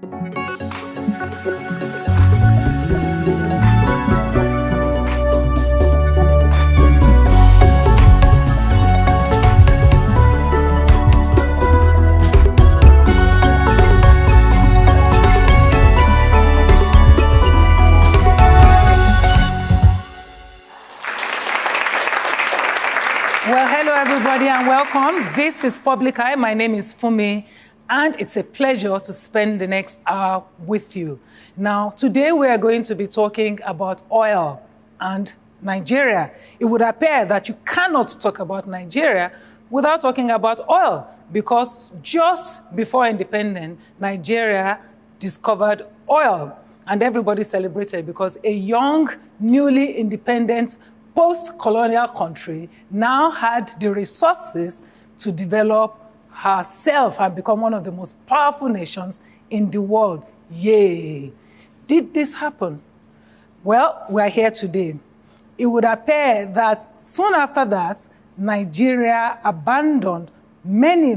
Well, hello everybody and welcome. This is PublicEye. My name is Funmi, and it's a pleasure to spend the next hour with you. Now, today we are going to be talking about oil and Nigeria. It would appear that you cannot talk about Nigeria without talking about oil, because just before independence, Nigeria discovered oil, and everybody celebrated because a young, newly independent post-colonial country now had the resources to develop herself and become one of the most powerful nations in the world. Yay! Did this happen? Well, we're here today. It would appear that soon after that, Nigeria abandoned many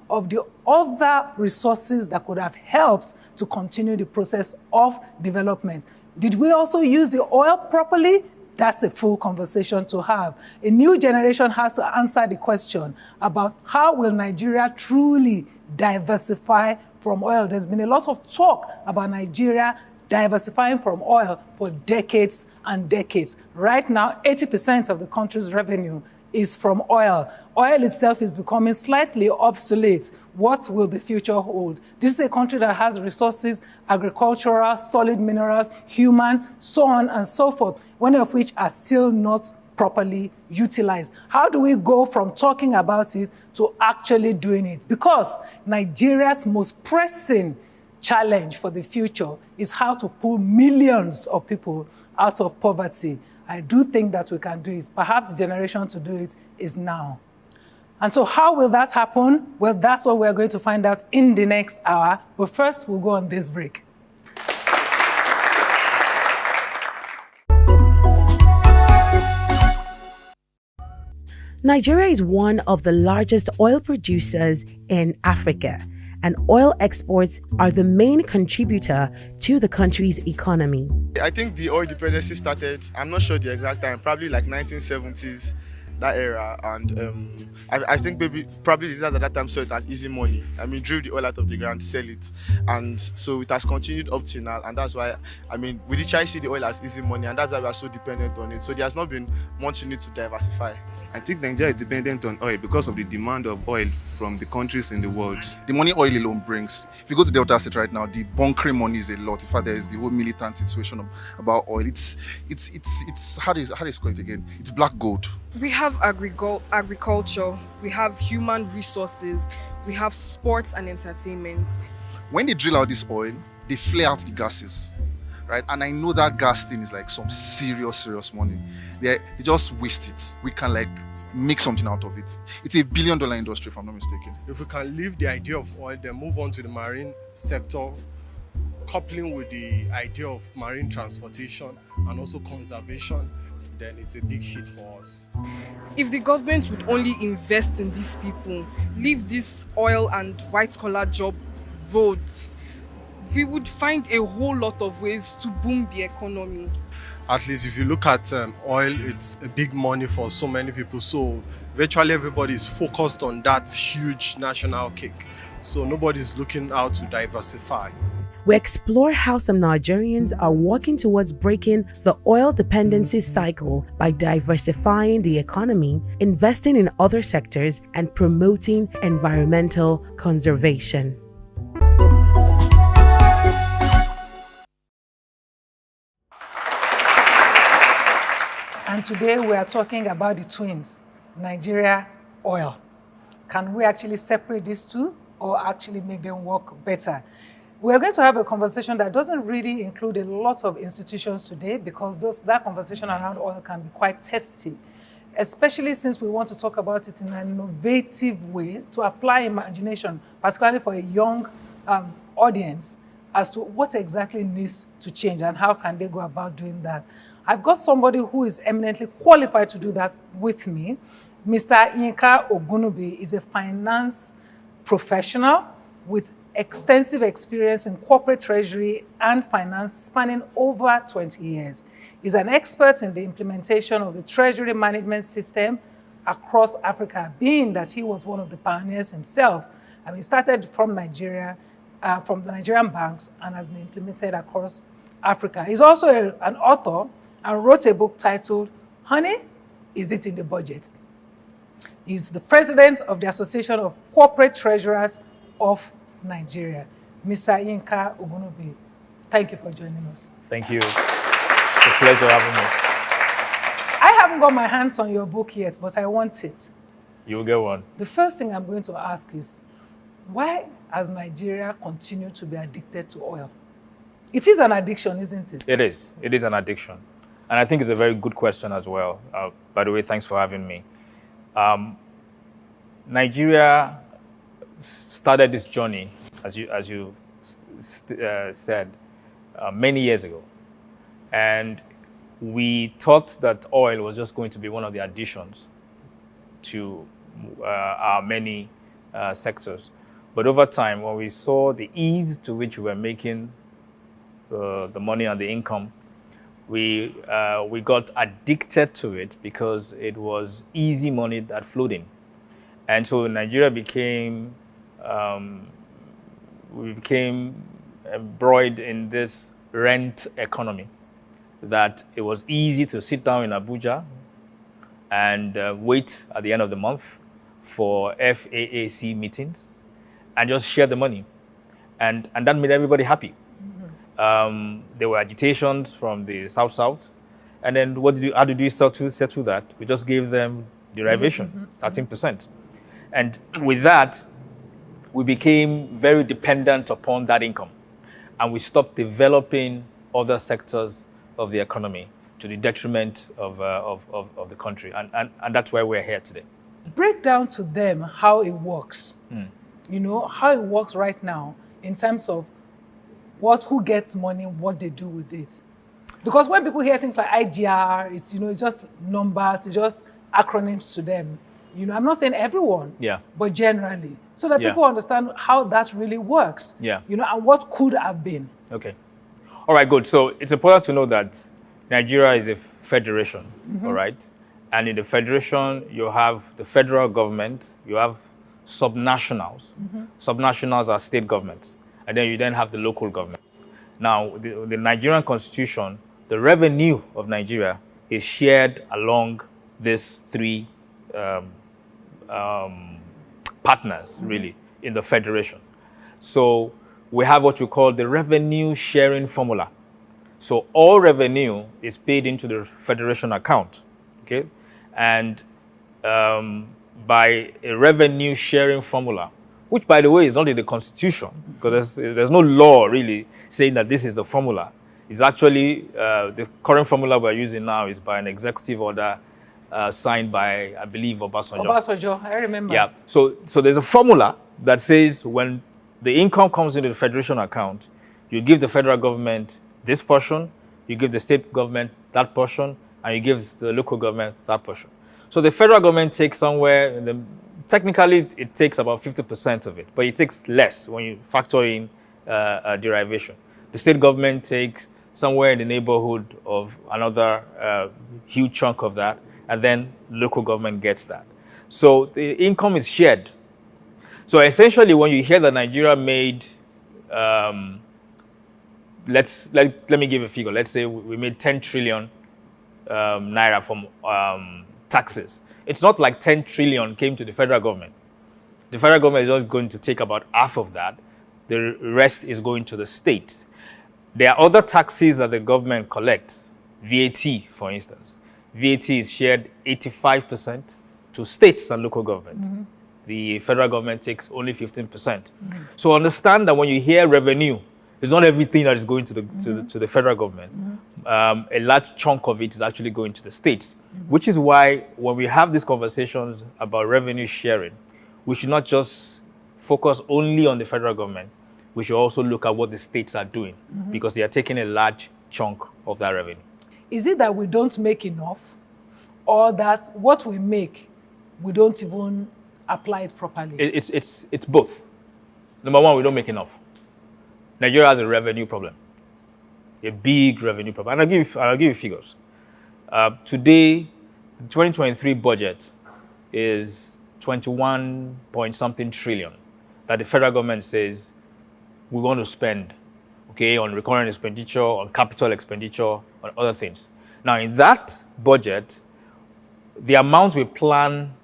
of the other resources that could have helped to continue the process of development. Did we also use the oil properly? That's a full conversation to have. A new generation has to answer the question about how will Nigeria truly diversify from oil. There's been a lot of talk about Nigeria diversifying from oil for decades and decades. Right now, 80% of the country's revenue is from oil. Oil itself is becoming slightly obsolete. What will the future hold? This is a country that has resources, agricultural, solid minerals, human, so on and so forth, many of which are still not properly utilized. How do we go from talking about it to actually doing it? Because Nigeria's most pressing challenge for the future is how to pull millions of people out of poverty. I do think that we can do it. Perhaps the generation to do it is now. And so how will that happen? Well, that's what we're going to find out in the next hour. But first, we'll go on this break. Nigeria is one of the largest oil producers in Africa, and oil exports are the main contributor to the country's economy. I think the oil dependency started, I'm not sure the exact time, probably like 1970s, that era, and I think probably the leaders at that time saw it as easy money. I mean, drill the oil out of the ground, sell it, and so it has continued up to now, and that's why, I mean, we did try to see the oil as easy money, and that's why we are so dependent on it. So there has not been much need to diversify. I think Nigeria is dependent on oil because of the demand of oil from the countries in the world. The money oil alone brings. If you go to Delta State right now, the bunkering money is a lot. In fact, there is the whole militant situation about oil. It's how do you call it again? It's black gold. We have agriculture, we have human resources, we have sports and entertainment. When they drill out this oil, they flare out the gases, right? And I know that gas thing is like some serious money. They just waste it. We can like make something out of it. It's $1 billion industry, if I'm not mistaken. If we can leave the idea of oil, then move on to the marine sector, coupling with the idea of marine transportation and also conservation, then it's a big hit for us. If the government would only invest in these people, leave this oil and white-collar job roads, we would find a whole lot of ways to boom the economy. At least if you look at oil, it's a big money for so many people. So virtually everybody is focused on that huge national cake. So nobody's looking out to diversify. We explore how some Nigerians are working towards breaking the oil dependency cycle by diversifying the economy, investing in other sectors, and promoting environmental conservation. And today we are talking about the twins, Nigeria, oil. Can we actually separate these two or actually make them work better? We're going to have a conversation that doesn't really include a lot of institutions today, because that conversation around oil can be quite testy, especially since we want to talk about it in an innovative way to apply imagination, particularly for a young audience, as to what exactly needs to change and how can they go about doing that. I've got somebody who is eminently qualified to do that with me. Mr. Abiodun Odunuga is a finance professional with extensive experience in corporate treasury and finance spanning over 20 years. He's an expert in the implementation of the treasury management system across Africa, being that he was one of the pioneers himself. He started from Nigeria, from the Nigerian banks, and has been implemented across Africa. He's also an author and wrote a book titled, Honey, Is It in the Budget? He's the president of the Association of Corporate Treasurers of Nigeria. Mr. Yinka Ogunubi, thank you for joining us. Thank you. It's a pleasure having me. I haven't got my hands on your book yet, but I want it. You'll get one. The first thing I'm going to ask is, why has Nigeria continued to be addicted to oil? It is an addiction, isn't it? It is. It is an addiction. And I think it's a very good question as well. By the way, thanks for having me. Nigeria started this journey, as you said, many years ago. And we thought that oil was just going to be one of the additions to our many sectors. But over time, when we saw the ease to which we were making the money and the income, we got addicted to it because it was easy money that flowed in. And so Nigeria became, we became embroiled in this rent economy, that it was easy to sit down in Abuja and wait at the end of the month for FAAC meetings and just share the money. And that made everybody happy. There were agitations from the South. And then how did we settle that? We just gave them derivation, 13%. And with that, we became very dependent upon that income. And we stopped developing other sectors of the economy to the detriment of the country. And that's why we're here today. Break down to them how it works. You know, how it works right now in terms of who gets money, what they do with it. Because when people hear things like IGR, it's just numbers, it's just acronyms to them. I'm not saying everyone, but generally, so that people understand how that really works. And what could have been. Okay. All right, good. So it's important to know that Nigeria is a federation, all right? And in the federation, you have the federal government, you have subnationals. Subnationals are state governments. And then you have the local government. Now, the Nigerian constitution, the revenue of Nigeria is shared along these three partners, really, in the federation. So we have what we call the revenue sharing formula. So all revenue is paid into the federation account, okay? And by a revenue sharing formula, which, by the way, is not in the constitution, because there's no law really saying that this is the formula. It's actually, the current formula we're using now is by an executive order signed by, I believe, Obasanjo. Obasanjo, I remember. Yeah, so there's a formula that says when the income comes into the federation account, you give the federal government this portion, you give the state government that portion, and you give the local government that portion. So the federal government takes somewhere, technically it takes about 50% of it, but it takes less when you factor in derivation. The state government takes somewhere in the neighborhood of another huge chunk of that, and then local government gets that. So the income is shared. So essentially, when you hear that Nigeria made, let me give a figure. Let's say we made 10 trillion naira from taxes. It's not like 10 trillion came to the federal government. The federal government is just going to take about half of that. The rest is going to the states. There are other taxes that the government collects, VAT, for instance. VAT is shared 85% to states and local government. The federal government takes only 15%. So understand that when you hear revenue, it's not everything that is going to the federal government. A large chunk of it is actually going to the states, which is why when we have these conversations about revenue sharing, we should not just focus only on the federal government. We should also look at what the states are doing because they are taking a large chunk of that revenue. Is it that we don't make enough, or that what we make, we don't even apply it properly? It's both. Number one, we don't make enough. Nigeria has a revenue problem, a big revenue problem. And I'll give you figures. Today, the 2023 budget is 21 point something trillion that the federal government says we want to spend, okay, on recurrent expenditure, on capital expenditure, on other things. Now, in that budget, the amount we plan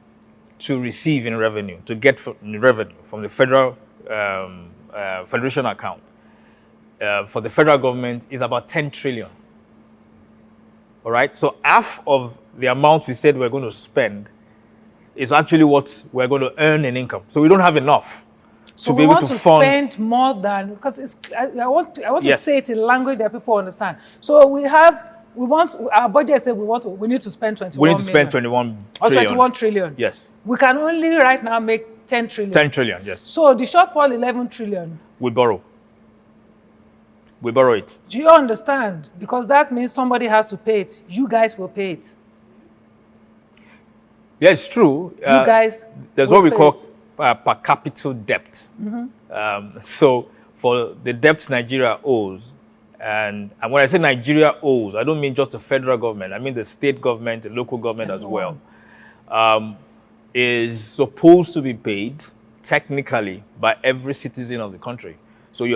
to receive in revenue, to get in revenue from the federal federation account for the federal government is about 10 trillion. All right? So half of the amount we said we're going to spend is actually what we're going to earn in income. So we don't have enough to be able to fund. Spend more than, because it's, I want Yes. to say it in language that people understand. So we want, our budget said we need to spend 21 We need to spend million. 21 Or trillion. 21 trillion. Yes. We can only right now make 10 trillion. 10 trillion, yes. So the shortfall 11 trillion. We borrow. We borrow it. Do you understand? Because that means somebody has to pay it. You guys will pay it. Yeah, it's true. You guys There's will what we pay call it. per capita debt. So for the debt Nigeria owes, and when I say Nigeria owes, I don't mean just the federal government. I mean the state government, the local government as well, is supposed to be paid technically by every citizen of the country. So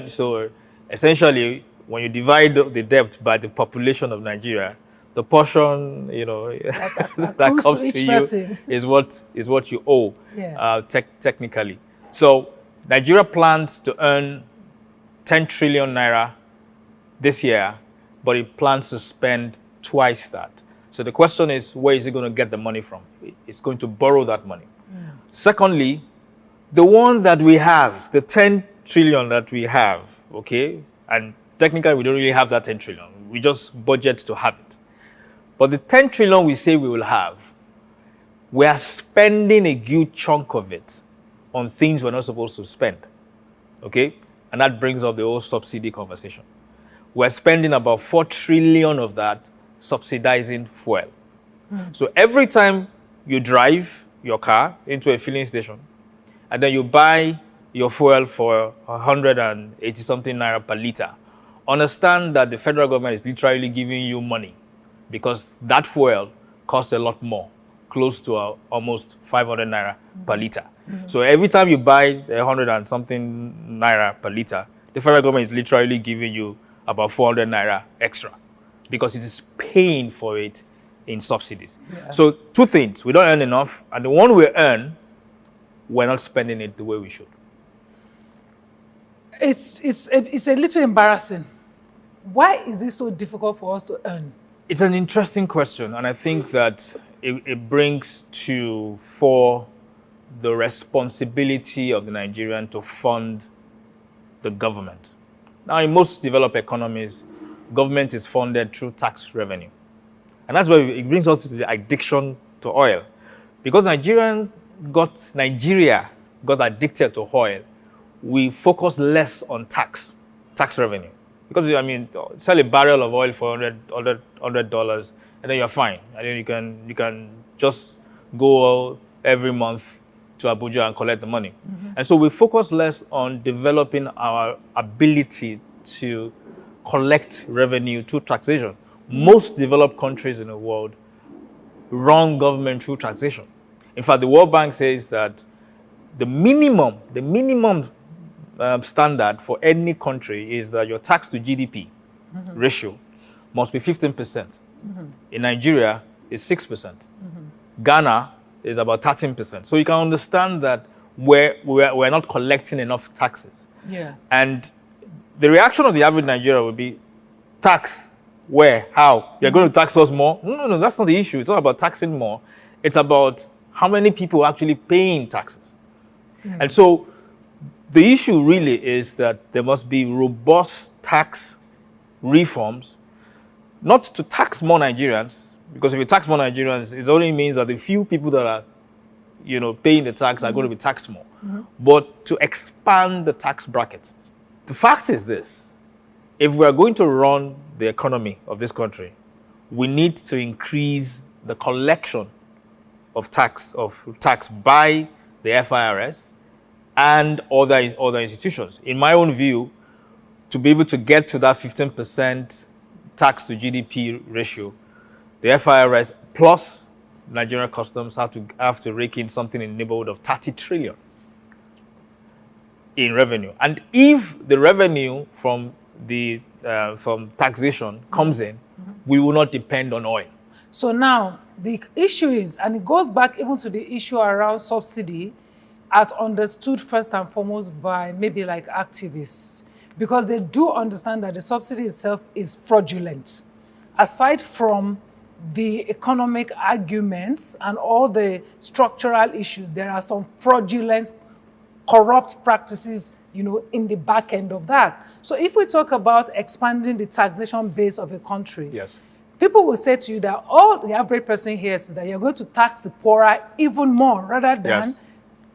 so essentially, when you divide the debt by the population of Nigeria, the portion, that comes to you is what you owe, technically. So Nigeria plans to earn 10 trillion naira this year, but it plans to spend twice that. So the question is, where is it going to get the money from? It's going to borrow that money. Secondly, the one that we have, the 10 trillion that we have, okay, and technically we don't really have that 10 trillion. We just budget to have it. But the 10 trillion we say we will have, we are spending a good chunk of it on things we're not supposed to spend, okay? And that brings up the whole subsidy conversation. We're spending about 4 trillion of that subsidizing fuel. So every time you drive your car into a filling station, and then you buy your fuel for 180 something naira per liter, understand that the federal government is literally giving you money because that fuel costs a lot more, close to almost 500 naira per liter. So every time you buy 100 and something naira per liter, the federal government is literally giving you about 400 naira extra because it is paying for it in subsidies. So two things, we don't earn enough, and the one we earn, we're not spending it the way we should. It's a little embarrassing. Why is it so difficult for us to earn? It's an interesting question, and I think that it brings for the responsibility of the Nigerian to fund the government. Now, in most developed economies, government is funded through tax revenue. And that's why it brings us to the addiction to oil. Because Nigeria got addicted to oil, we focus less on tax revenue. Because, sell a barrel of oil for $100, and then you're fine. And then you can just go every month to Abuja and collect the money. And so we focus less on developing our ability to collect revenue through taxation. Most developed countries in the world run government through taxation. In fact, the World Bank says that the minimum standard for any country is that your tax to GDP ratio must be 15%. In Nigeria, it's 6%. Ghana is about 13%. So you can understand that we're not collecting enough taxes. And the reaction of the average Nigerian would be, tax, where, how? You're going to tax us more? No, that's not the issue. It's not about taxing more. It's about how many people are actually paying taxes. And so the issue really is that there must be robust tax reforms, not to tax more Nigerians, because if you tax more Nigerians, it only means that the few people that are, paying the tax are going to be taxed more, but to expand the tax bracket. The fact is this: if we are going to run the economy of this country, we need to increase the collection of tax by the FIRS and other institutions. In my own view, to be able to get to that 15% tax to GDP ratio, the FIRS plus Nigerian customs have to rake in something in the neighborhood of 30 trillion in revenue. And if the revenue from taxation comes in, we will not depend on oil. So now the issue is, and it goes back even to the issue around subsidy, as understood first and foremost by maybe like activists, because they do understand that the subsidy itself is fraudulent. Aside from the economic arguments and all the structural issues, there are some fraudulent, corrupt practices, you know, in the back end of that. So if we talk about expanding the taxation base of a country, yes, people will say to you that all the average person hears is that you're going to tax the poorer even more rather than yes,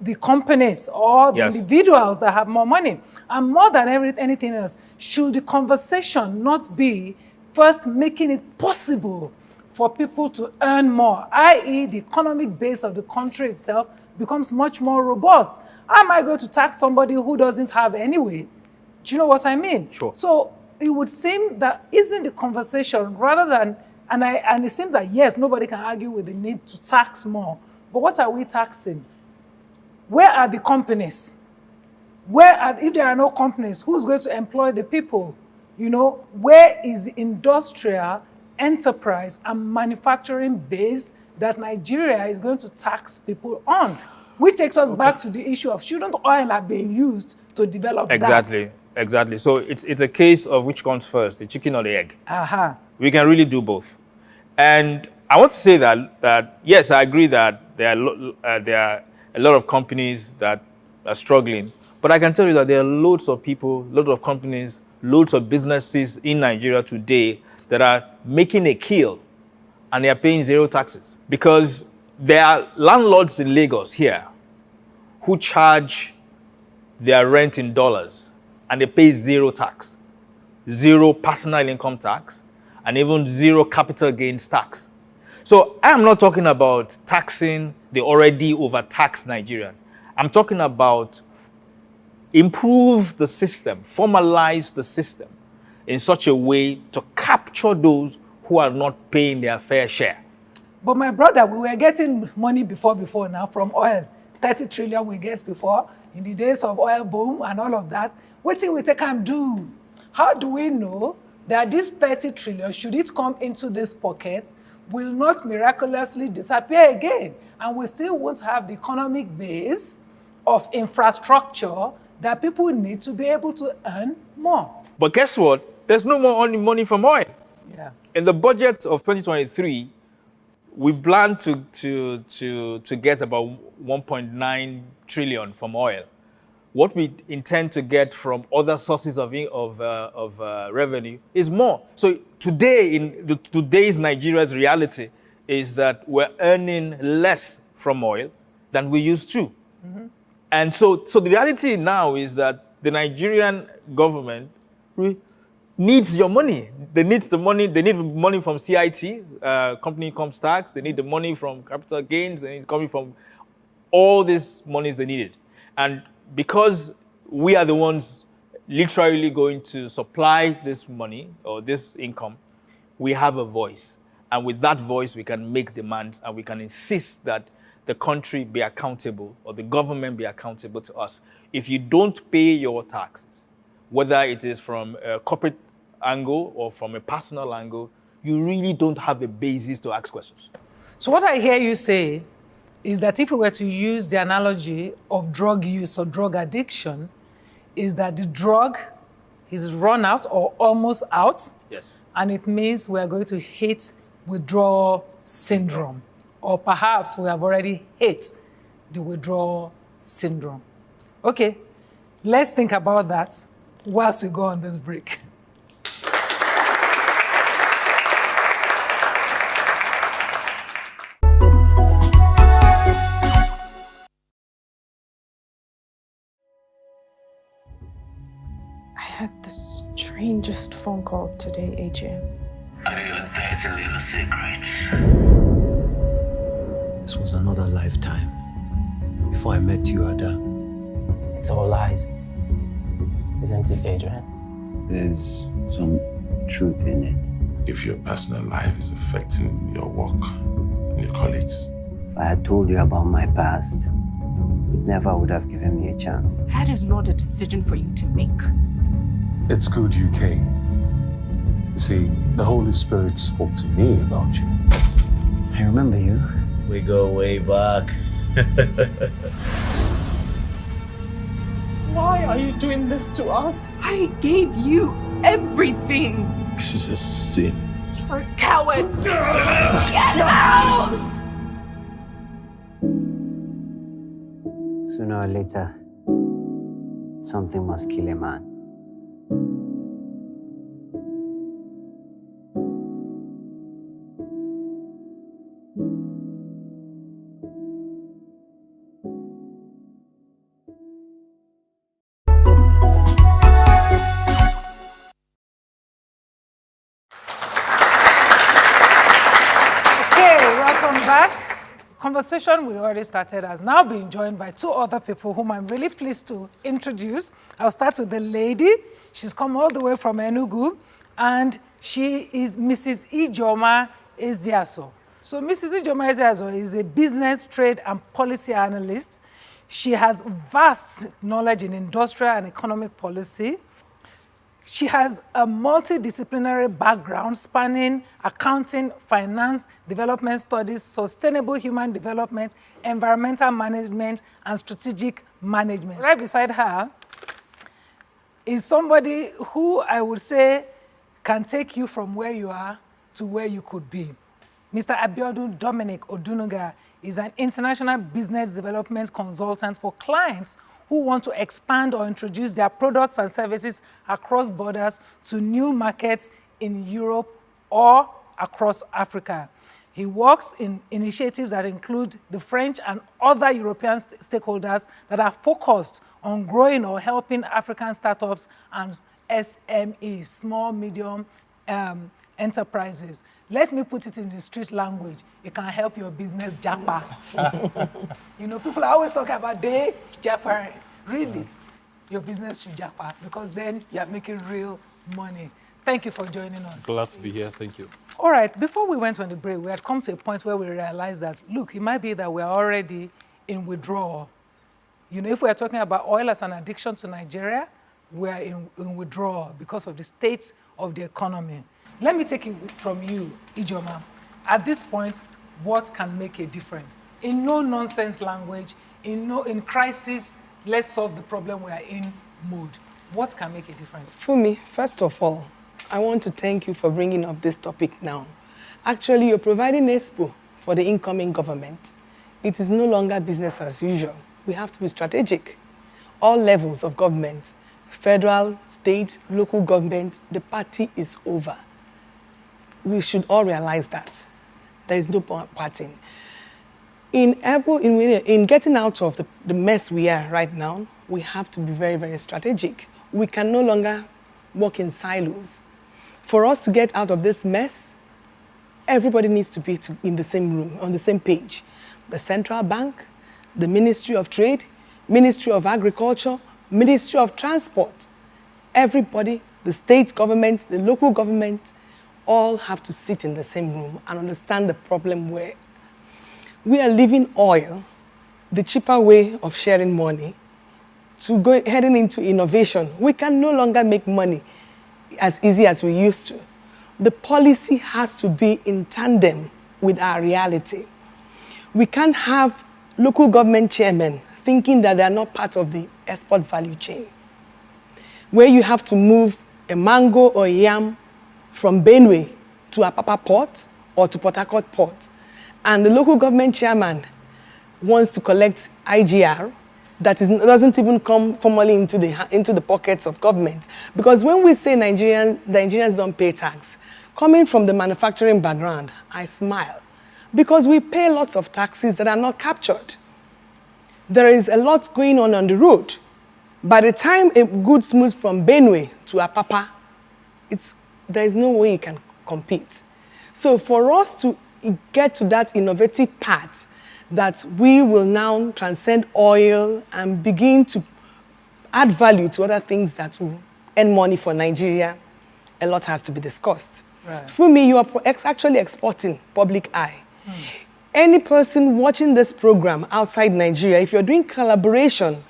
the companies or the yes, individuals that have more money. And more than anything else, should the conversation not be first making it possible for people to earn more, i.e. the economic base of the country itself becomes much more robust? How am I going to tax somebody who doesn't have anyway? Do you know what I mean? Sure. So it would seem that isn't the conversation rather than, and it seems that yes, nobody can argue with the need to tax more, but what are we taxing? Where are the companies? If there are no companies, who's going to employ the people? You know, where is the industrial enterprise and manufacturing base that Nigeria is going to tax people on? Which takes us back to the issue of, shouldn't oil have been used to develop that? Exactly. So it's a case of which comes first, the chicken or the egg. We can really do both. And I want to say that yes, I agree that there are a lot of companies that are struggling, but I can tell you that there are loads of people, loads of companies, loads of businesses in Nigeria today that are making a kill and they are paying zero taxes, because there are landlords in Lagos here who charge their rent in dollars and they pay zero tax, zero personal income tax, and even zero capital gains tax. So I am not talking about taxing the already overtaxed Nigerian. I'm talking about improve the system, formalize the system in such a way to capture those who are not paying their fair share. But my brother, we were getting money before now from oil. 30 trillion we get before, in the days of oil boom and all of that. What thing we take and do? How do we know that this 30 trillion, should it come into these pockets, will not miraculously disappear again? And we still won't have the economic base of infrastructure that people need to be able to earn more. But guess what? There's no more money from oil. Yeah. In the budget of 2023, we plan to get about 1.9 trillion from oil. What we intend to get from other sources of revenue is more. So today, in today's Nigeria's reality, is that we're earning less from oil than we used to. Mm-hmm. And so the reality now is that the Nigerian government needs your money. They need the money. They need money from CIT, company income tax. They need the money from capital gains. They need coming from all these monies they needed. And because we are the ones literally going to supply this money or this income, we have a voice. And with that voice, we can make demands and we can insist that the country be accountable or the government be accountable to us. If you don't pay your taxes, whether it is from a corporate angle or from a personal angle, you really don't have a basis to ask questions. So what I hear you say is that if we were to use the analogy of drug use or drug addiction, is that the drug is run out or almost out. Yes. And it means we are going to hit withdrawal syndrome. Or perhaps we have already hit the withdrawal syndrome. Okay, let's think about that whilst we go on this break. I had the strangest phone call today, AJ. Are you a dirty little secret? This was another lifetime. Before I met you, Ada, It's all lies. Isn't it, Adrian? There's some truth in it. If your personal life is affecting your work and your colleagues. If I had told you about my past, you never would have given me a chance. That is not a decision for you to make. It's good you came. You see, the Holy Spirit spoke to me about you. I remember you. We go way back. Why are you doing this to us? I gave you everything. This is a sin. You're a coward. Get out! Sooner or later, something must kill a man. Conversation we already started has now been joined by two other people whom I'm really pleased to introduce. I'll start with the lady. She's come all the way from Enugu, and she is Mrs. Ijoma Eziaso. So Mrs. Ijoma Eziaso is a business, trade, and policy analyst. She has vast knowledge in industrial and economic policy. She has a multidisciplinary background spanning accounting, finance, development studies, sustainable human development, environmental management, and strategic management. Right beside her is somebody who I would say can take you from where you are to where you could be. Mr. Abiodun Dominic Odunuga is an international business development consultant for clients who want to expand or introduce their products and services across borders to new markets in Europe or across Africa. He works in initiatives that include the French and other European stakeholders that are focused on growing or helping African startups and SMEs, small, medium enterprises. Let me put it in the street language. It can help your business japa. You know, people are always talking about they japa. Really, your business should japa because then you're making real money. Thank you for joining us. Glad to be here. Thank you. All right, before we went on the break, we had come to a point where we realized that, look, it might be that we're already in withdrawal. You know, if we're talking about oil as an addiction to Nigeria, we're in withdrawal because of the state of the economy. Let me take it from you, Ijoma. At this point, what can make a difference? In no-nonsense language, in crisis, let's solve the problem we are in mode. What can make a difference? Funmi, first of all, I want to thank you for bringing up this topic now. Actually, you're providing expo for the incoming government. It is no longer business as usual. We have to be strategic. All levels of government, federal, state, local government, the party is over. We should all realize that. There is no parting. In getting out of the mess we are right now, we have to be very, very strategic. We can no longer work in silos. For us to get out of this mess, everybody needs to be in the same room, on the same page. The central bank, the Ministry of Trade, Ministry of Agriculture, Ministry of Transport, everybody, the state government, the local government, all have to sit in the same room and understand the problem where we are leaving oil, the cheaper way of sharing money, to go heading into innovation. We can no longer make money as easy as we used to. The policy has to be in tandem with our reality. We can't have local government chairmen thinking that they are not part of the export value chain, where you have to move a mango or a yam from Benue to Apapa Port or to Port Harcourt Port. And the local government chairman wants to collect IGR that doesn't even come formally into the pockets of government. Because when we say Nigerians don't pay tax, coming from the manufacturing background, I smile. Because we pay lots of taxes that are not captured. There is a lot going on the road. By the time a goods moves from Benue to Apapa, there is no way you can compete. So for us to get to that innovative path that we will now transcend oil and begin to add value to other things that will earn money for Nigeria, a lot has to be discussed. Right. Funmi, you are actually exporting PublicEye. Any person watching this program outside Nigeria, if you're doing collaboration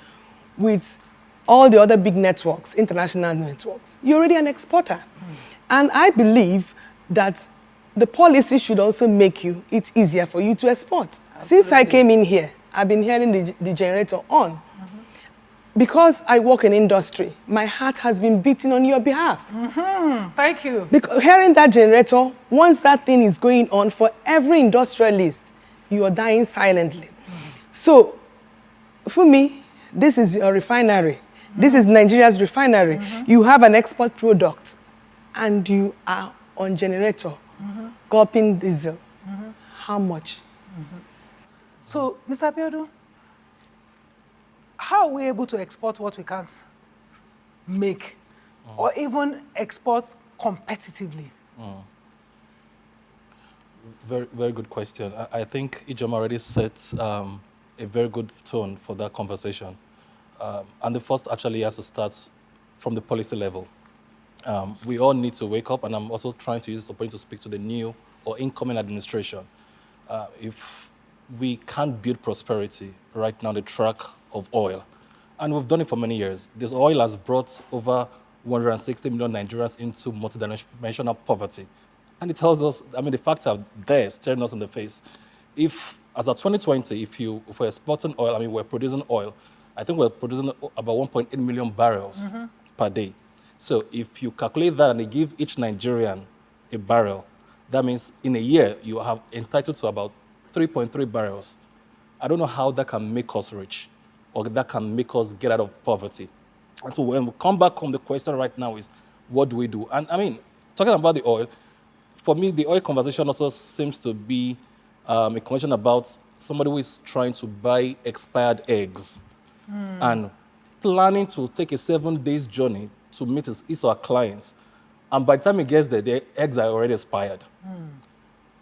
with all the other big networks, international networks, you're already an exporter. And I believe that the policy should also make it easier for you to export. Absolutely. Since I came in here, I've been hearing the generator on. Because I work in industry, my heart has been beating on your behalf. Thank you. Because hearing that generator, once that thing is going on for every industrialist, you are dying silently. So, for me, this is your refinery. This is Nigeria's refinery. You have an export product, and you are on generator, gulping diesel. How much? So, Mr. Abiodun, how are we able to export what we can't make, or even export competitively? Very, very good question. I think Ijoma already set a very good tone for that conversation. And the first actually has to start from the policy level. We all need to wake up, and I'm also trying to use this opportunity to speak to the new or incoming administration. If we can't build prosperity right now on the track of oil, and we've done it for many years. This oil has brought over 160 million Nigerians into multidimensional poverty. And it tells us, I mean, the facts are there, staring us in the face. If, as of 2020, if we're exporting oil, I mean, we're producing oil, I think we're producing about 1.8 million barrels per day. So if you calculate that and they give each Nigerian a barrel, that means in a year, you have entitled to about 3.3 barrels. I don't know how that can make us rich or that can make us get out of poverty. And so when we come back home, the question right now is, what do we do? And I mean, talking about the oil, for me, the oil conversation also seems to be a conversation about somebody who is trying to buy expired eggs and planning to take a 7-day journey to meet his or her clients. And by the time he gets there, the eggs are already expired.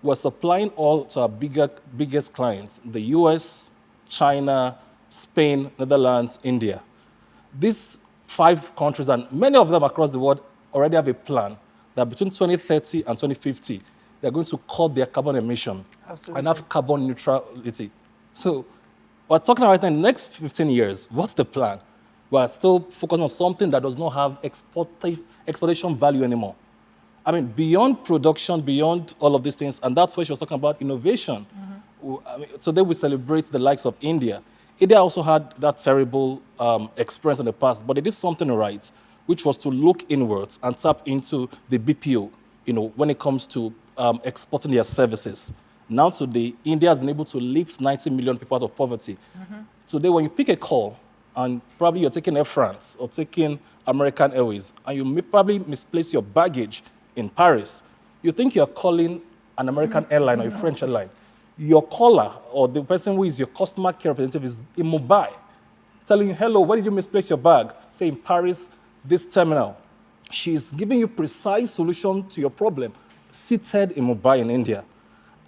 We're supplying oil to our biggest clients, the US, China, Spain, Netherlands, India. These 5 countries, and many of them across the world, already have a plan that between 2030 and 2050, they're going to cut their carbon emission and have carbon neutrality. So we're talking about in the next 15 years, what's the plan? We're still focusing on something that does not have exportation value anymore. I mean, beyond production, beyond all of these things, and that's why she was talking about innovation. I mean, today we celebrate the likes of India. India also had that terrible experience in the past, but they did something right, which was to look inwards and tap into the BPO, when it comes to exporting their services. Now today, India has been able to lift 90 million people out of poverty. Today, when you pick a call, and probably you're taking Air France or taking American Airways, and you probably misplace your baggage in Paris, you think you're calling an American airline or a French airline. Your caller or the person who is your customer care representative is in Mumbai, telling you, hello, where did you misplace your bag? Say in Paris, this terminal. She's giving you precise solution to your problem, seated in Mumbai in India.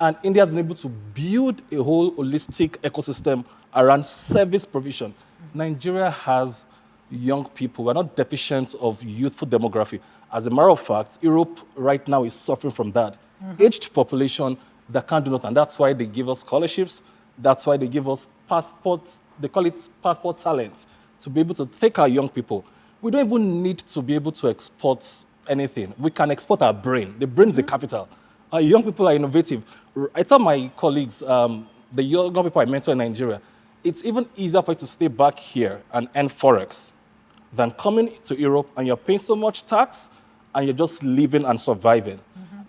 And India has been able to build a whole holistic ecosystem around service provision. Nigeria has young people. We're not deficient of youthful demography. As a matter of fact, Europe right now is suffering from that. Aged population that can't do nothing. That's why they give us scholarships. That's why they give us passports. They call it passport talent to be able to take our young people. We don't even need to be able to export anything. We can export our brain. The brain is the capital. Our young people are innovative. I tell my colleagues, the young people I mentor in Nigeria, it's even easier for you to stay back here and earn Forex than coming to Europe and you're paying so much tax and you're just living and surviving.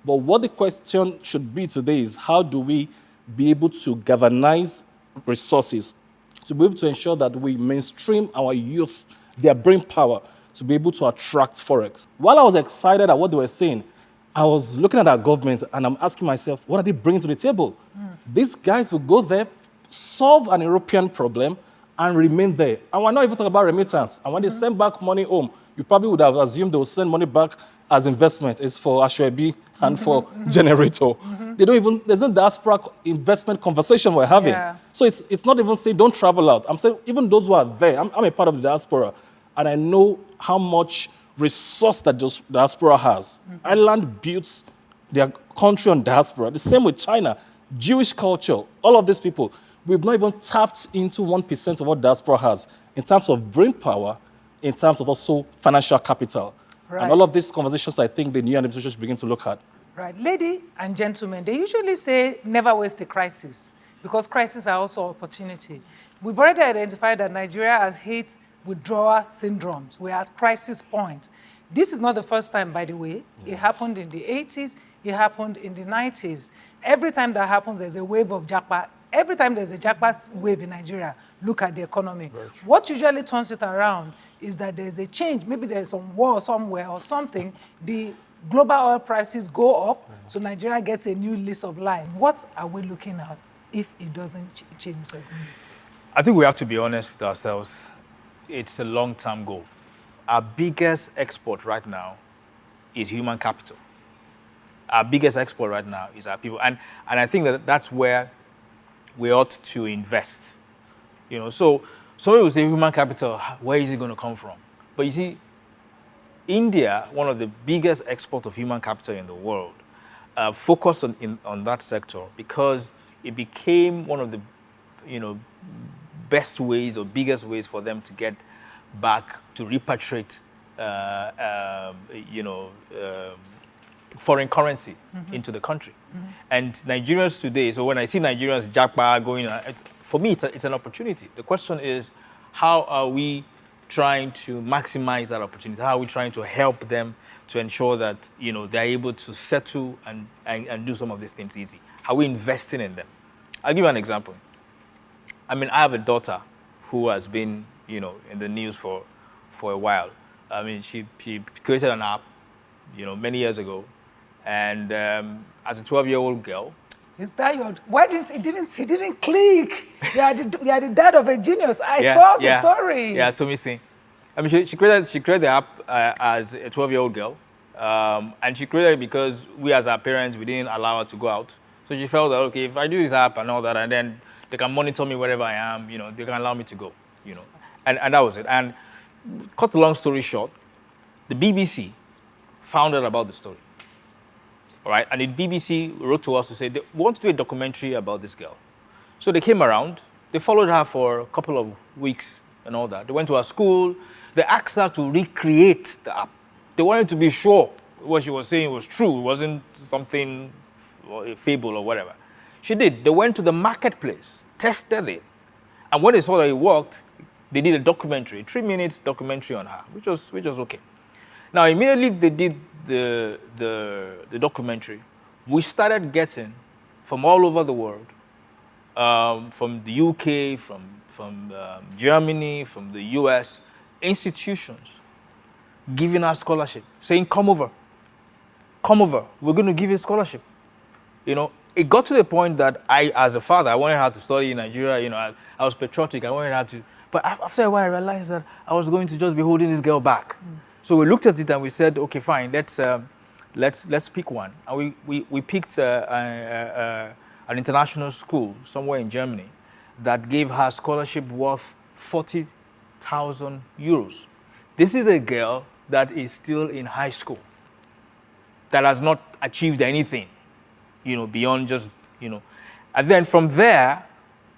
But what the question should be today is how do we be able to galvanize resources to be able to ensure that we mainstream our youth, their brain power, to be able to attract Forex. While I was excited at what they were saying, I was looking at our government and I'm asking myself, what are they bringing to the table? These guys will go there, solve an European problem, and remain there. And we're not even talking about remittance. And when they send back money home, you probably would have assumed they will send money back as investment. It's for Ashwebi and for generator. They don't even, there's no diaspora investment conversation we're having. So it's not even saying don't travel out. I'm saying even those who are there, I'm a part of the diaspora, and I know how much resource that the diaspora has. Ireland built their country on diaspora. The same with China, Jewish culture, all of these people. We've not even tapped into 1% of what diaspora has in terms of brain power, in terms of also financial capital. Right. And all of these conversations, I think the new administration should begin to look at. Right. Ladies and gentlemen, they usually say never waste a crisis because crises are also opportunity. We've already identified that Nigeria has hit withdrawal syndromes. We're at crisis point. This is not the first time, by the way. It happened in the 80s. It happened in the 90s. Every time that happens, there's a wave of japa. Every time there's a japa wave in Nigeria, look at the economy. Right. What usually turns it around is that there's a change. Maybe there's some war somewhere or something. The global oil prices go up, so Nigeria gets a new lease of life. What are we looking at if it doesn't change? I think we have to be honest with ourselves. It's a long-term goal. Our biggest export right now is human capital. Our biggest export right now is our people. And I think that that's where we ought to invest. You know, so somebody will say human capital, where is it going to come from? But you see, India, one of the biggest exports of human capital in the world, focused on that sector because it became one of the, best ways or biggest ways for them to get back to repatriate, foreign currency into the country. And Nigerians today, so when I see Nigerians japa going, for me, it's an opportunity. The question is, how are we trying to maximize that opportunity? How are we trying to help them to ensure that, they're able to settle and do some of these things easy? How are we investing in them? I'll give you an example. I have a daughter who has been, in the news for a while. She created an app, many years ago. And as a 12-year-old girl, is that your? Why didn't it didn't click? You are the dad of a genius. I saw the story. Yeah, Tommy Singh. She created the app as a 12-year-old girl, and she created it because we as her parents we didn't allow her to go out. So she felt that okay, if I do this app and all that, and then they can monitor me wherever I am, they can allow me to go, and that was it. And cut the long story short, the BBC found out about the story. All right, and the BBC wrote to us to say they want to do a documentary about this girl. So they came around, they followed her for a couple of weeks and all that. They went to her school, they asked her to recreate the app. They wanted to be sure what she was saying was true, it wasn't something, a fable or whatever. She did. They went to the marketplace, tested it, and when they saw that it worked, they did a documentary, 3-minute documentary on her, which was okay. Now immediately they did the documentary, we started getting from all over the world, from the UK, from Germany, from the US, institutions giving us scholarship, saying, come over, we're going to give you a scholarship. It got to the point that I, as a father, I wanted her to study in Nigeria, I was patriotic, I wanted her to, but after a while I realized that I was going to just be holding this girl back. So we looked at it and we said, okay, fine, let's pick one. And we picked an international school somewhere in Germany that gave her scholarship worth 40,000 euros. This is a girl that is still in high school, that has not achieved anything, beyond just, And then from there,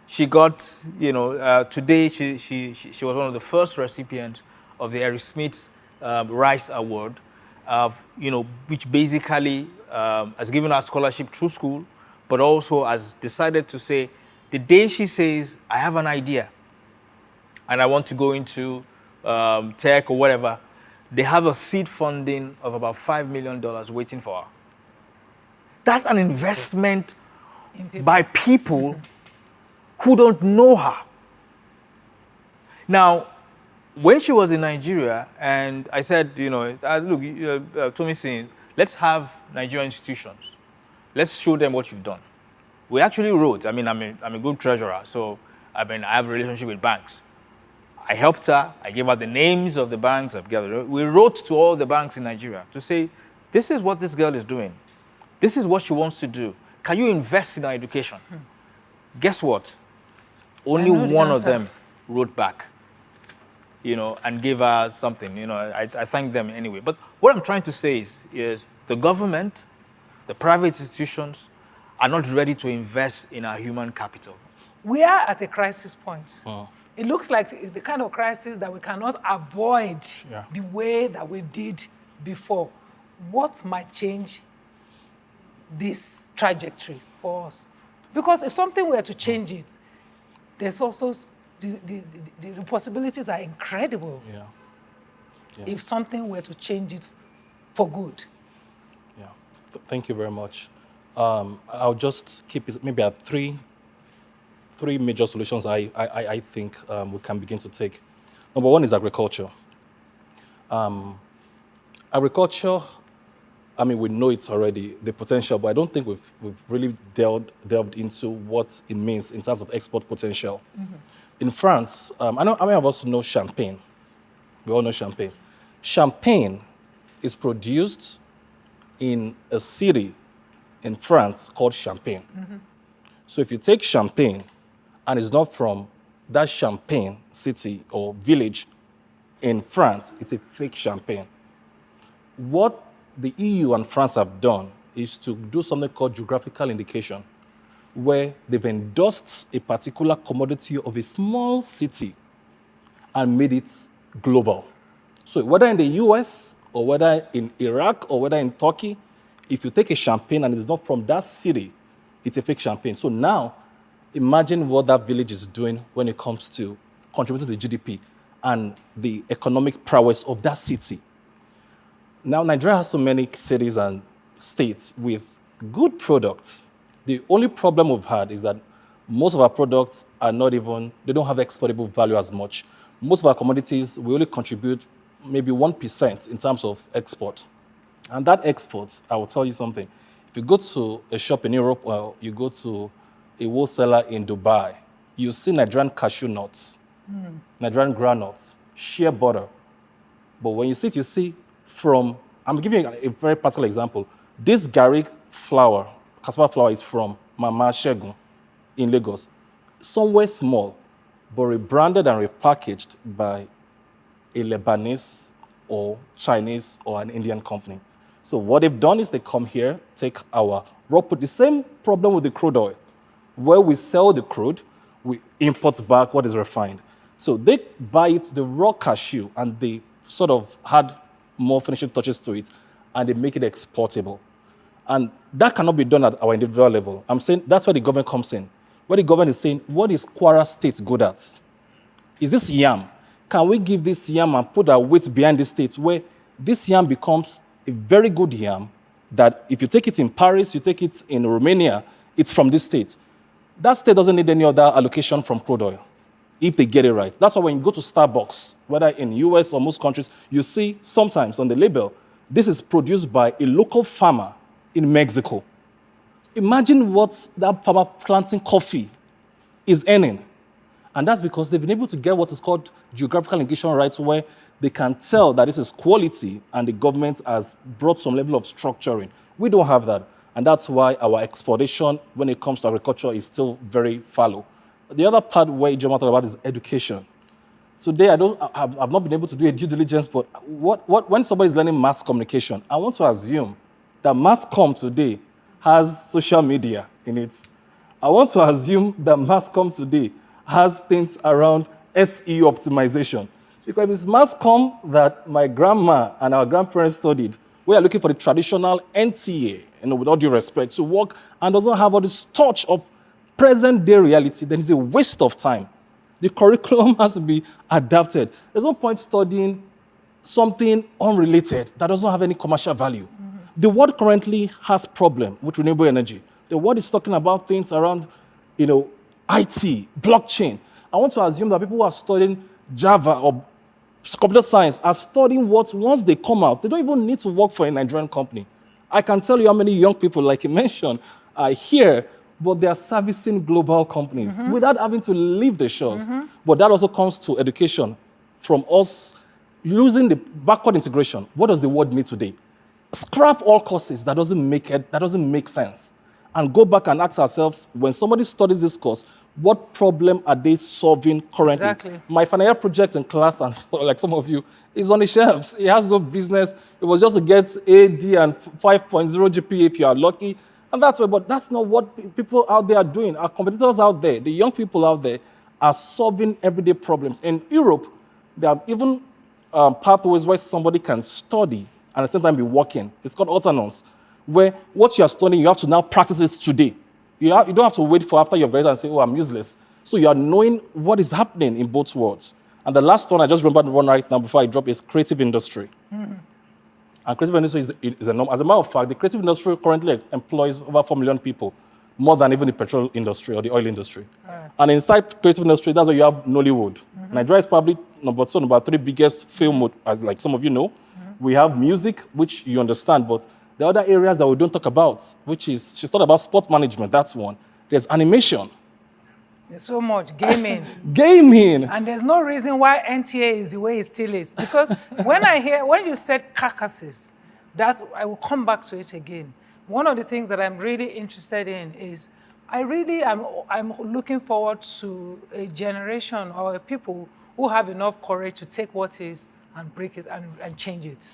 she got, today she was one of the first recipients of the Eric Smith Rice Award, which basically has given her scholarship through school, but also has decided to say, the day she says, I have an idea, and I want to go into tech or whatever, they have a seed funding of about $5 million waiting for her. That's an investment by people who don't know her. Now, when she was in Nigeria, and I said, look, Tommy Singh, let's have Nigerian institutions. Let's show them what you've done. We actually wrote, I'm a good treasurer, so I have a relationship with banks. I helped her, I gave her the names of the banks I've gathered. We wrote to all the banks in Nigeria to say, this is what this girl is doing. This is what she wants to do. Can you invest in her education? Guess what? Only one of them wrote back. and gave her something. I thank them anyway. But what I'm trying to say is the government, the private institutions are not ready to invest in our human capital. We are at a crisis point. It looks like it's the kind of crisis that we cannot avoid the way that we did before. What might change this trajectory for us? Because if something were to change it, there's also the possibilities are incredible. If something were to change it for good. Thank you very much. I'll just keep it maybe at three major solutions I think we can begin to take. Number one is agriculture. Agriculture, we know it already, the potential, but I don't think we've really delved into what it means in terms of export potential. In France, I know how many of us know champagne? We all know champagne. Champagne is produced in a city in France called Champagne. So if you take champagne and it's not from that Champagne city or village in France, it's a fake champagne. What the EU and France have done is to do something called geographical indication, where they've endorsed a particular commodity of a small city and made it global. So whether in the US or whether in Iraq or whether in Turkey, if you take a champagne and it's not from that city, it's a fake champagne. So now, imagine what that village is doing when it comes to contributing to the GDP and the economic prowess of that city. Now, Nigeria has so many cities and states with good products. The only problem we've had is that most of our products are not even, they don't have exportable value as much. Most of our commodities, we only contribute maybe 1% in terms of export. And that export, I will tell you something. If you go to a shop in Europe or you go to a wholesaler in Dubai, you see Nigerian cashew nuts, Nigerian groundnuts, shea butter. But when you see it, you see from, I'm giving you a very practical example. This garlic flour, cassava flour, is from Mama Shegun in Lagos. Somewhere small, but rebranded and repackaged by a Lebanese or Chinese or an Indian company. So what they've done is they come here, take our raw food, the same problem with the crude oil, where we sell the crude, we import back what is refined. So they buy it, the raw cashew, and they sort of had more finishing touches to it, and they make it exportable. And that cannot be done at our individual level. I'm saying that's where the government comes in. Where the government is saying, what is Kwara State good at? Is this yam? Can we give this yam and put our weight behind this state where this yam becomes a very good yam that if you take it in Paris, you take it in Romania, it's from this state. That state doesn't need any other allocation from crude oil if they get it right. That's why when you go to Starbucks, whether in US or most countries, you see sometimes on the label, this is produced by a local farmer in Mexico. Imagine what that farmer planting coffee is earning. And that's because they've been able to get what is called geographical indication rights, where they can tell that this is quality and the government has brought some level of structuring. We don't have that. And that's why our exportation when it comes to agriculture is still very fallow. The other part where Ijoma talked about is education. Today, I've not been able to do a due diligence, but when somebody is learning mass communication, I want to assume that mass comm today has social media in it. I want to assume that mass comm today has things around SEO optimization. Because if it's mass comm that my grandma and our grandparents studied, we are looking for the traditional NTA, with all due respect, to work and doesn't have all this touch of present day reality, then it's a waste of time. The curriculum has to be adapted. There's no point studying something unrelated that doesn't have any commercial value. The world currently has problem with renewable energy. The world is talking about things around, IT, blockchain. I want to assume that people who are studying Java or computer science are studying what, once they come out, they don't even need to work for a Nigerian company. I can tell you how many young people, like you mentioned, are here, but they are servicing global companies without having to leave the shores. But that also comes to education. From us using the backward integration, what does the world need today? Scrap all courses that doesn't make sense. And go back and ask ourselves, when somebody studies this course, What problem are they solving currently? Exactly. My final year project in class, and like some of you, is on the shelves. It has no business. It was just to get AD and 5.0 GPA if you are lucky. And that's why, but that's not what people out there are doing. Our competitors out there, the young people out there, are solving everyday problems. In Europe, there are even pathways where somebody can study and at the same time be working. It's called alternance, where what you are studying, you have to now practice it today. You don't have to wait for after you've graduated and say, oh, I'm useless. So you are knowing what is happening in both worlds. And the last one I just remembered one right now before I drop is creative industry. Mm-hmm. And creative industry is a norm. As a matter of fact, the creative industry currently employs over 4 million people, more than even the petrol industry or the oil industry. Right. And inside creative industry, that's where you have Nollywood. Mm-hmm. Nigeria is probably number 3 biggest film, as like some of you know. Mm-hmm. We have music, which you understand, but the other areas that we don't talk about, which is, she's thought about sport management, that's one. There's animation. There's so much. Gaming. Gaming. And there's no reason why NTA is the way it still is. Because when you said carcasses, I will come back to it again. One of the things that I'm really interested in is, I'm looking forward to a generation or a people who have enough courage to take what is and break it and change it.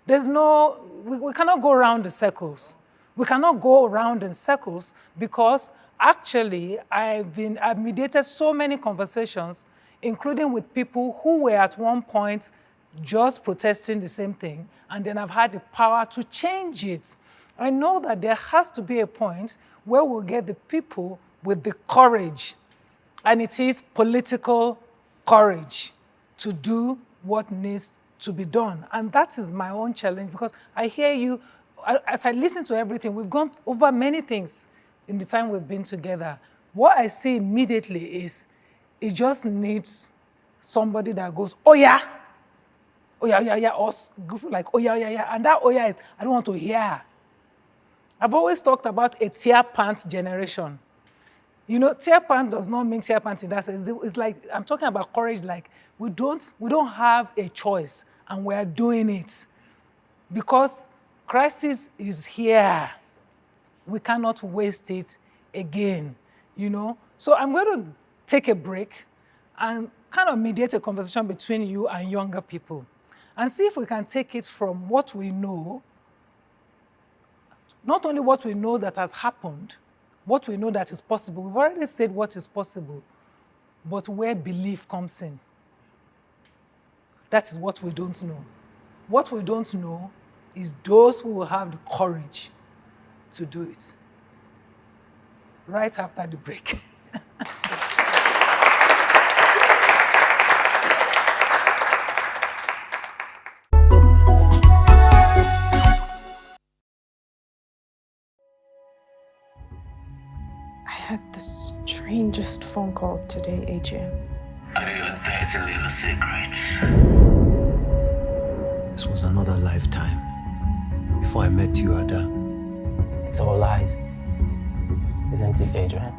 We cannot go around the circles. We cannot go around in circles because actually I've mediated so many conversations, including with people who were at one point just protesting the same thing, and then I've had the power to change it. I know that there has to be a point where we'll get the people with the courage, and it is political courage to do what needs to be done. And that is my own challenge, because I hear you, as I listen to everything, we've gone over many things in the time we've been together. What I see immediately is, it just needs somebody that goes, oh yeah, or like, oh yeah. And that oh yeah is, I don't want to hear. I've always talked about a tear pants generation. You know, tear pants does not mean tear pants in that sense. It's like, I'm talking about courage, like we don't have a choice, and we're doing it. Because crisis is here. We cannot waste it again, you know? So I'm going to take a break and kind of mediate a conversation between you and younger people and see if we can take it from what we know, not only what we know that has happened, what we know that is possible. We've already said what is possible, but where belief comes in. That is what we don't know. What we don't know is those who will have the courage to do it. Right after the break. I had the strangest phone call today, Adrian. I knew a dirty little secret. This was another lifetime. Before I met you, Ada. It's all lies. Isn't it, Adrian?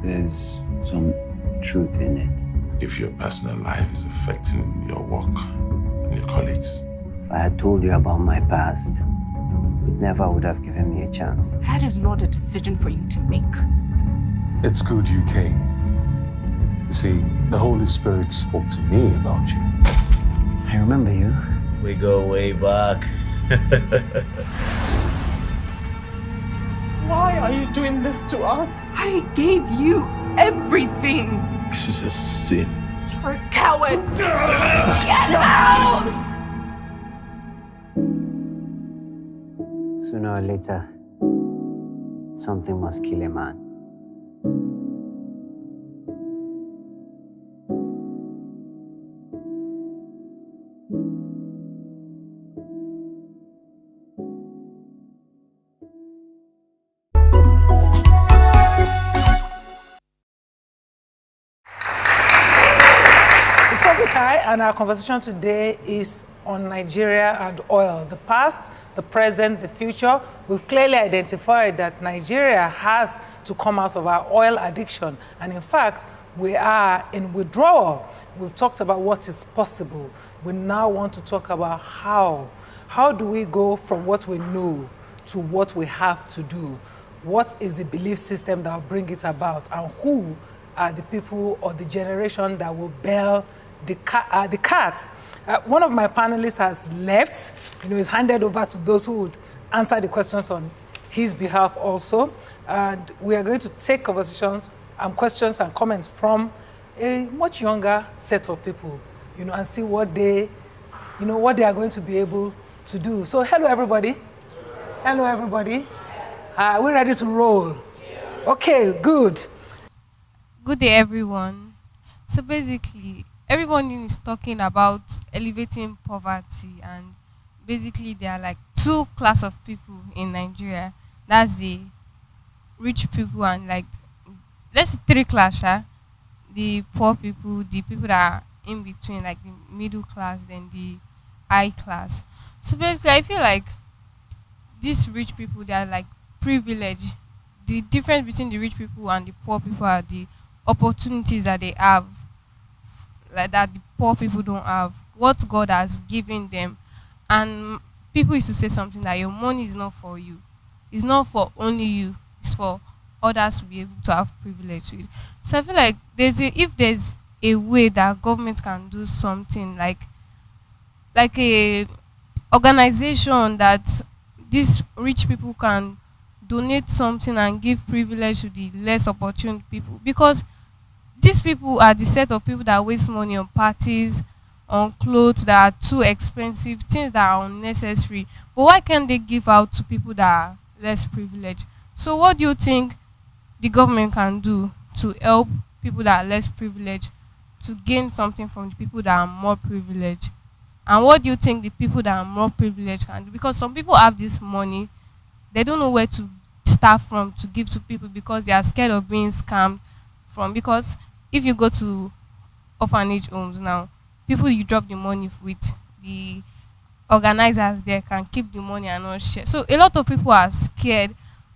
There's some truth in it. If your personal life is affecting your work and your colleagues. If I had told you about my past, you never would have given me a chance. That is not a decision for you to make. It's good you came. You see, the Holy Spirit spoke to me about you. I remember you. We go way back. Why are you doing this to us? I gave you everything. This is a sin. You're a coward. Get out! Sooner or later, something must kill a man. And our conversation today is on Nigeria and oil. The past, the present, the future. We've clearly identified that Nigeria has to come out of our oil addiction. And in fact, we are in withdrawal. We've talked about what is possible. We now want to talk about how. How do we go from what we know to what we have to do? What is the belief system that will bring it about? And who are the people or the generation that will bear the cat. One of my panelists has left, is handed over to those who would answer the questions on his behalf also. And we are going to take conversations and questions and comments from a much younger set of people, and see what they, what they are going to be able to do. So hello, everybody. Hello, everybody. Are we ready to roll? Okay, good. Good day, everyone. So basically, everyone is talking about elevating poverty, and basically there are like two class of people in Nigeria. That's the rich people and like, let's say three class, the poor people, the people that are in between, like the middle class, then the high class. So basically, I feel like these rich people, they are like privileged. The difference between the rich people and the poor people are the opportunities that they have, like that the poor people don't have, what God has given them. And people used to say something that your money is not for you. It's not for only you. It's for others to be able to have privilege to it. So I feel like if there's a way that government can do something like a organization that these rich people can donate something and give privilege to the less opportune people, because these people are the set of people that waste money on parties, on clothes that are too expensive, things that are unnecessary. But why can't they give out to people that are less privileged? So what do you think the government can do to help people that are less privileged to gain something from the people that are more privileged? And what do you think the people that are more privileged can do? Because some people have this money, they don't know where to start from to give to people because they are scared of being scammed from. Because if you go to orphanage homes now, people you drop the money with, the organizers there can keep the money and not share. So a lot of people are scared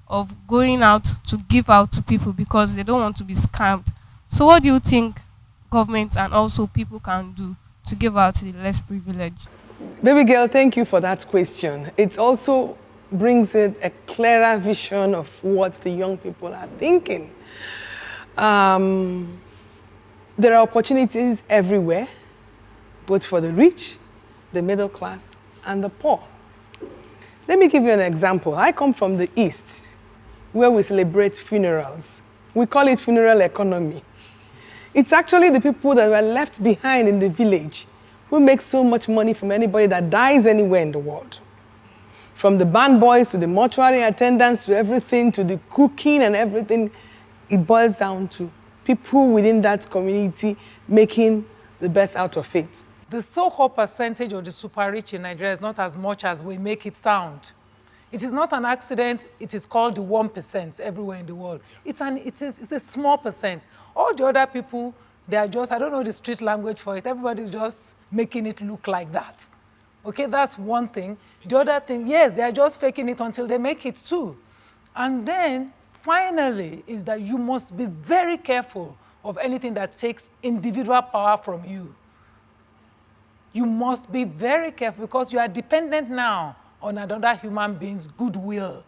of going out to give out to people because they don't want to be scammed. So what do you think government and also people can do to give out to the less privileged? Baby girl, thank you for that question. It also brings in a clearer vision of what the young people are thinking. There are opportunities everywhere, both for the rich, the middle class, and the poor. Let me give you an example. I come from the East, where we celebrate funerals. We call it funeral economy. It's actually the people that were left behind in the village who make so much money from anybody that dies anywhere in the world. From the band boys to the mortuary attendants to everything, to the cooking and everything, it boils down to people within that community making the best out of it. The so-called percentage of the super rich in Nigeria is not as much as we make it sound. It is not an accident. It is called the 1% everywhere in the world. It's a small percent. All the other people, they are just, I don't know the street language for it, everybody's just making it look like that. Okay, that's one thing. The other thing, yes, they are just faking it until they make it too. And then, finally, is that you must be very careful of anything that takes individual power from you. You must be very careful because you are dependent now on another human being's goodwill.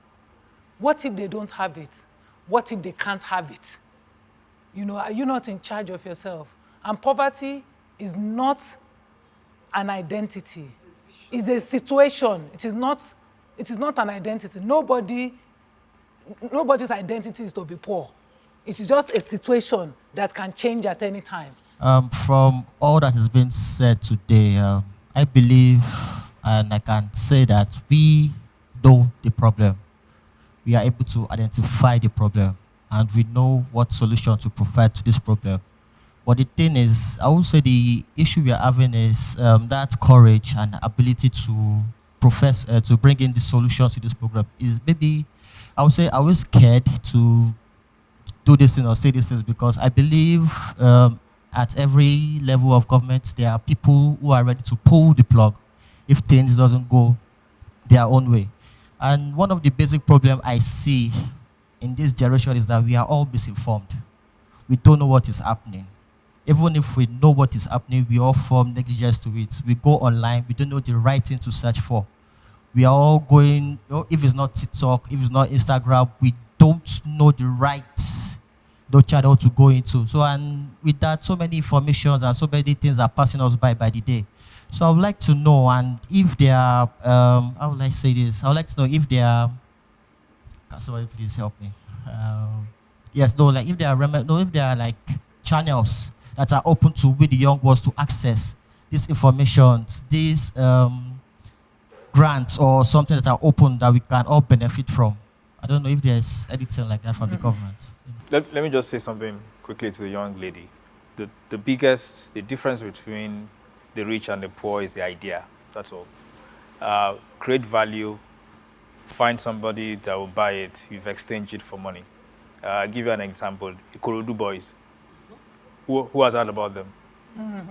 What if they don't have it? What if they can't have it? Are you not in charge of yourself? And poverty is not an identity. It's a situation. It is not an identity. Nobody's identity is to be poor. It is just a situation that can change at any time. From all that has been said today, I believe and I can say that we know the problem. We are able to identify the problem and we know what solution to provide to this problem. But the thing is, I would say the issue we are having is that courage and ability to to bring in the solutions to this program is maybe, I would say I was scared to do this thing or say these things because I believe at every level of government, there are people who are ready to pull the plug if things doesn't go their own way. And one of the basic problems I see in this generation is that we are all misinformed. We don't know what is happening. Even if we know what is happening, we all form negligence to it. We go online, we don't know the right thing to search for. We are all going, if it's not TikTok, if it's not Instagram, we don't know the right no child ought to go into. So, and with that, so many informations and so many things are passing us by the day. So I would like to know, and if there are, how would I say this? I would like to know if there are, can somebody please help me? Yes, no, like if there are like channels that are open to with the young ones to access these information, these grants or something that are open that we can all benefit from. I don't know if there's anything like that from the government. Let me just say something quickly to the young lady. The difference between the rich and the poor is the idea. That's all. Create value, find somebody that will buy it, you've exchanged it for money. I'll give you an example. Ikorodu boys. Who has heard about them?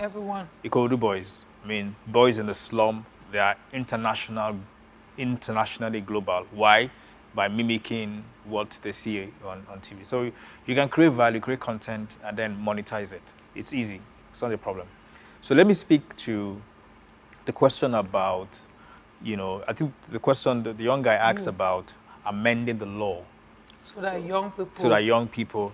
Everyone. Ikorodu boys. I mean, boys in the slum, they are internationally global. Why? By mimicking what they see on TV. So you can create value, create content, and then monetize it. It's easy. It's not a problem. So let me speak to the question about, I think the question that the young guy asked about amending the law. So that young people.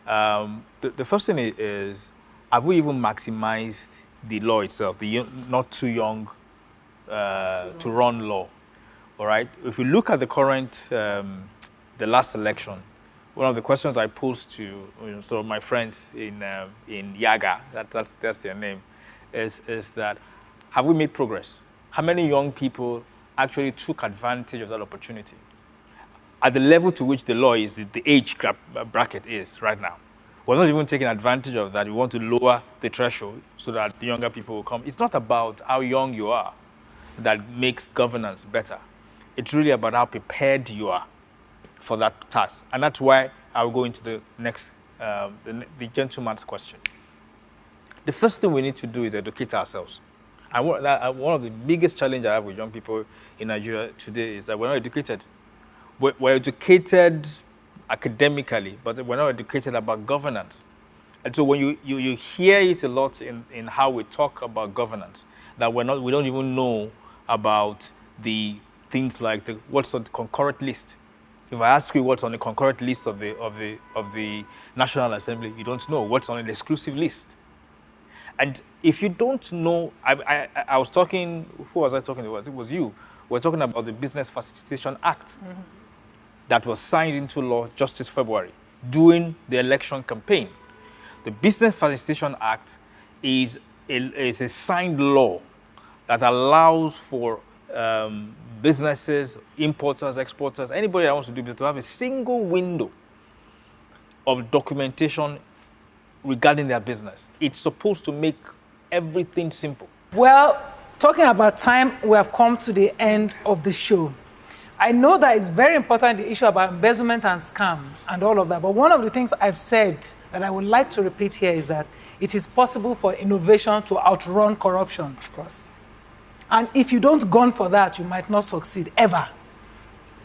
The first thing is, have we even maximized the law itself, the not too young to run law? All right. If you look at the current, the last election, one of the questions I posed to so my friends in Yaga, that's their name, is that have we made progress? How many young people actually took advantage of that opportunity? At the level to which the law is, the age bracket is right now. We're not even taking advantage of that. We want to lower the threshold so that the younger people will come. It's not about how young you are that makes governance better. It's really about how prepared you are for that task. And that's why I will go into the next, the gentleman's question. The first thing we need to do is educate ourselves. And one of the biggest challenges I have with young people in Nigeria today is that we're not educated. We're educated academically, but we're not educated about governance. And so when you hear it a lot in how we talk about governance, that we don't even know about the things like what's on the concurrent list. If I ask you what's on the concurrent list of the National Assembly, you don't know what's on the exclusive list. And if you don't know, I was talking, who was I talking about? It was you. We're talking about the Business Facilitation Act that was signed into law just this February during the election campaign. The Business Facilitation Act is a signed law that allows for businesses, importers, exporters, anybody that wants to do business to have a single window of documentation regarding their business. It's supposed to make everything simple. Well, talking about time, we have come to the end of the show. I know that it's very important, the issue about embezzlement and scam and all of that, but one of the things I've said that I would like to repeat here is that it is possible for innovation to outrun corruption, of course. And if you don't gun for that, you might not succeed, ever.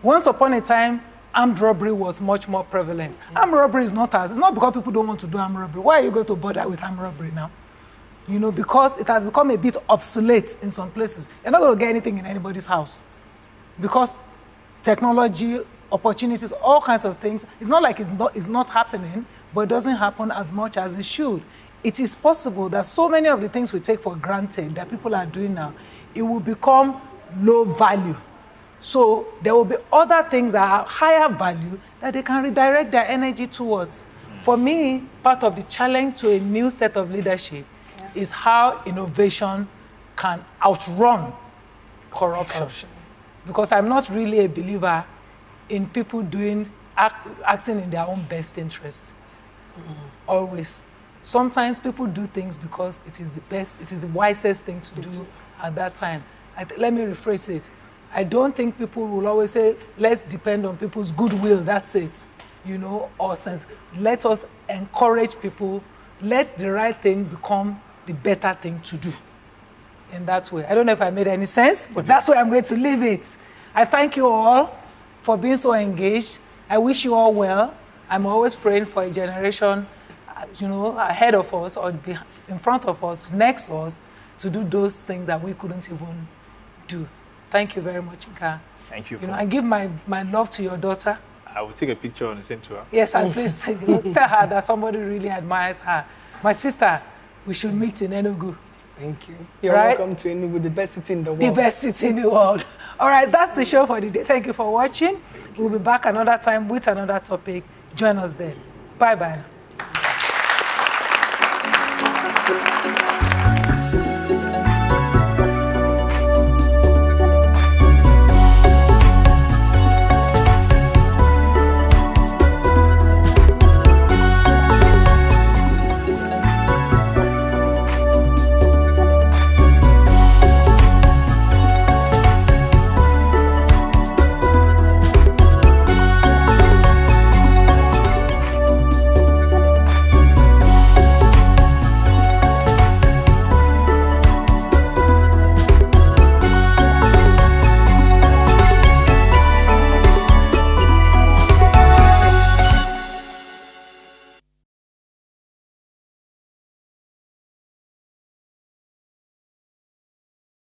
Once upon a time, armed robbery was much more prevalent. Armed robbery is not it's not because people don't want to do armed robbery. Why are you going to bother with armed robbery now? Because it has become a bit obsolete in some places. You're not going to get anything in anybody's house. Because technology, opportunities, all kinds of things, it's not like it's not happening, but it doesn't happen as much as it should. It is possible that so many of the things we take for granted that people are doing now, it will become low value. So there will be other things that are higher value that they can redirect their energy towards. For me, part of the challenge to a new set of leadership is how innovation can outrun corruption. Because I'm not really a believer in people acting in their own best interest. Always. Sometimes people do things because it is the best, it is the wisest thing to do at that time. Let me rephrase it. I don't think people will always say, let's depend on people's goodwill, that's it, or sense. Let us encourage people, let the right thing become the better thing to do in that way. I don't know if I made any sense, but that's where I'm going to leave it. I thank you all for being so engaged. I wish you all well. I'm always praying for a generation, ahead of us or in front of us, next to us, to do those things that we couldn't even do. Thank you very much, Nka. Thank you. I give my love to your daughter. I will take a picture and send to her. Yes, and please tell her that somebody really admires her. My sister, we should meet in Enugu. Thank you. You're welcome to Enugu, the best city in the world. The best city in the world. All right, that's the show for the day. Thank you for watching. We'll be back another time with another topic. Join us then. Bye-bye.